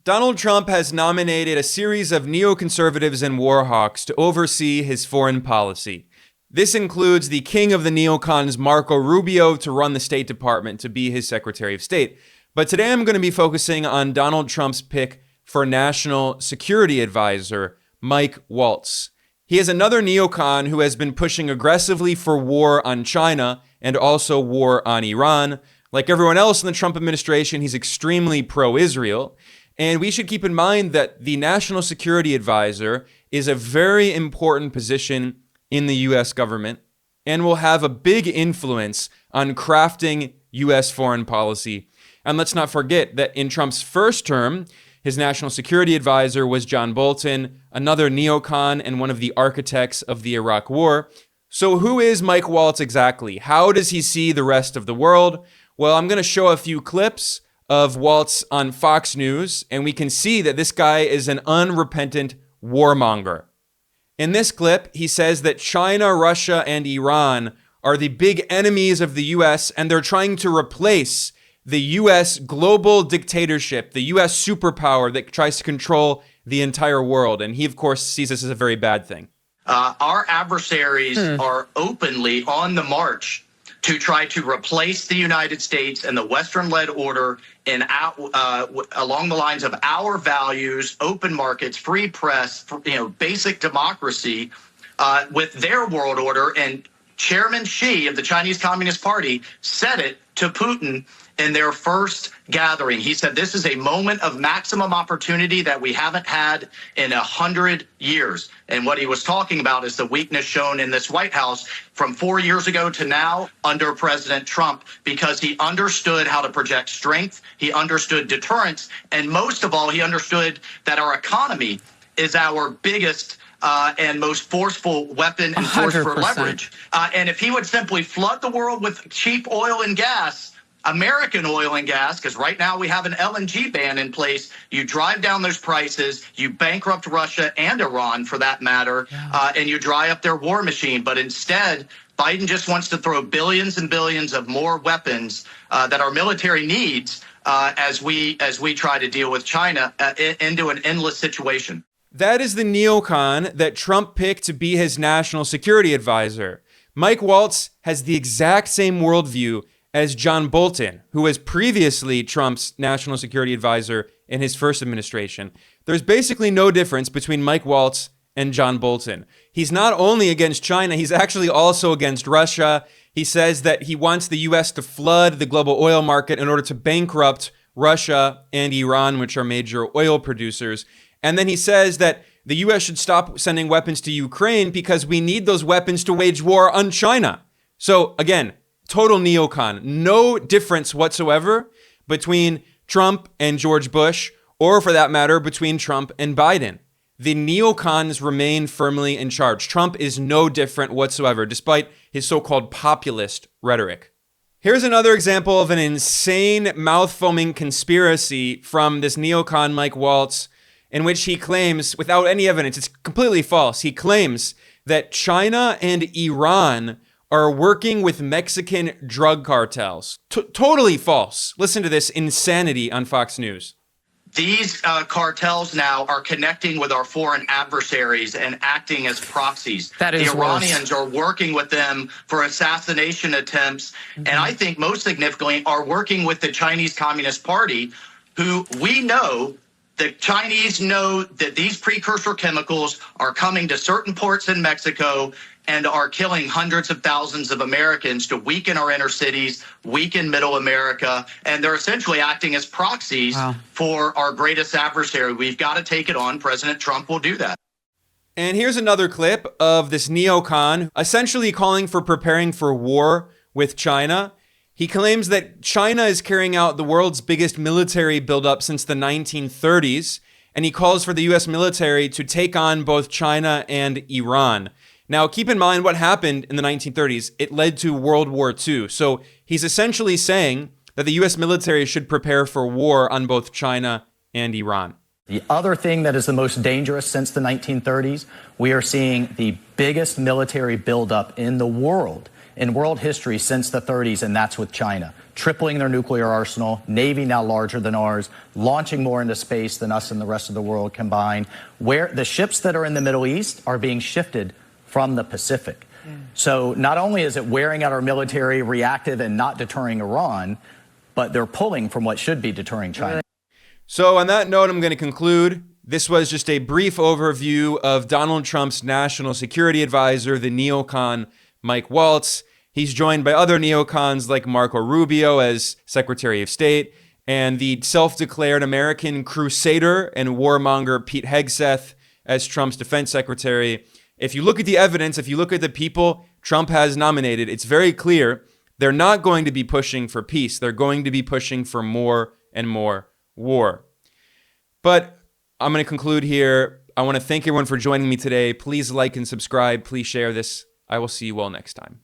Donald Trump has nominated a series of neoconservatives and war hawks to oversee his foreign policy. This includes the king of the neocons, Marco Rubio, to run the State Department, to be his Secretary of State. But today I'm going to be focusing on Donald Trump's pick for National Security Advisor, Mike Waltz. He is another neocon who has been pushing aggressively for war on China and also war on Iran. Like everyone else in the Trump administration, he's extremely pro-Israel. And we should keep in mind that the National Security Advisor is a very important position in the U.S. government and will have a big influence on crafting U.S. foreign policy. And let's not forget that in Trump's first term, his National Security Advisor was John Bolton, another neocon and one of the architects of the Iraq War. So who is Mike Waltz exactly? How does he see the rest of the world? Well, I'm going to show a few clips of Waltz on Fox News, and we can see that this guy is an unrepentant warmonger. In this clip, he says that China, Russia, and Iran are the big enemies of the U.S., and they're trying to replace the U.S. global dictatorship, the U.S. superpower that tries to control the entire world. And he, of course, sees this as a very bad thing. Our adversaries are openly on the march to try to replace the United States and the Western-led order along the lines of our values, open markets, free press, basic democracy, with their world order. And Chairman Xi of the Chinese Communist Party said it to Putin in their first gathering. He said, this is a moment of maximum opportunity that we haven't had in 100 years. And what he was talking about is the weakness shown in this White House from 4 years ago to now under President Trump, because he understood how to project strength. He understood deterrence. And most of all, he understood that our economy is our biggest and most forceful weapon and source for leverage. And if he would simply flood the world with cheap oil and gas, American oil and gas, because right now we have an LNG ban in place. You drive down those prices, you bankrupt Russia and Iran for that matter, and you dry up their war machine. But instead, Biden just wants to throw billions and billions of more weapons that our military needs as we try to deal with China into an endless situation. That is the neocon that Trump picked to be his national security advisor. Mike Waltz has the exact same worldview as John Bolton, who was previously Trump's national security advisor in his first administration. There's basically no difference between Mike Waltz and John Bolton. He's not only against China, he's actually also against Russia. He says that he wants the U.S. to flood the global oil market in order to bankrupt Russia and Iran, which are major oil producers. And then he says that the U.S. should stop sending weapons to Ukraine because we need those weapons to wage war on China. So again, total neocon. No difference whatsoever between Trump and George Bush, or for that matter, between Trump and Biden. The neocons remain firmly in charge. Trump is no different whatsoever, despite his so-called populist rhetoric. Here's another example of an insane, mouth-foaming conspiracy from this neocon Mike Waltz, in which he claims, without any evidence, it's completely false. He claims that China and Iran are working with Mexican drug cartels. Totally false. Listen to this insanity on Fox News. These cartels now are connecting with our foreign adversaries and acting as proxies. That is the Iranians are working with them for assassination attempts, and I think most significantly are working with the Chinese Communist Party, who we know the Chinese know that these precursor chemicals are coming to certain ports in Mexico and are killing hundreds of thousands of Americans to weaken our inner cities, weaken middle America, and they're essentially acting as proxies for our greatest adversary. We've got to take it on. President Trump will do that. And here's another clip of this neocon essentially calling for preparing for war with China. He claims that China is carrying out the world's biggest military buildup since the 1930s, and he calls for the U.S. military to take on both China and Iran. Now, keep in mind what happened in the 1930s. It led to World War II. So he's essentially saying that the U.S. military should prepare for war on both China and Iran. The other thing that is the most dangerous since the 1930s, we are seeing the biggest military buildup in the world, in world history since the 30s, and that's with China. tripling their nuclear arsenal, Navy now larger than ours, launching more into space than us and the rest of the world combined, where the ships that are in the Middle East are being shifted from the Pacific. So not only is it wearing out our military, reactive, and not deterring Iran, but they're pulling from what should be deterring China. So on that note, I'm going to conclude. This was just a brief overview of Donald Trump's national security advisor, the neocon Mike Waltz. He's joined by other neocons like Marco Rubio as Secretary of State and the self-declared American crusader and warmonger Pete Hegseth as Trump's defense secretary. If you look at the evidence, if you look at the people Trump has nominated, it's very clear they're not going to be pushing for peace. They're going to be pushing for more and more war. But I'm going to conclude here. I want to thank everyone for joining me today. Please like and subscribe. Please share this. I will see you all next time.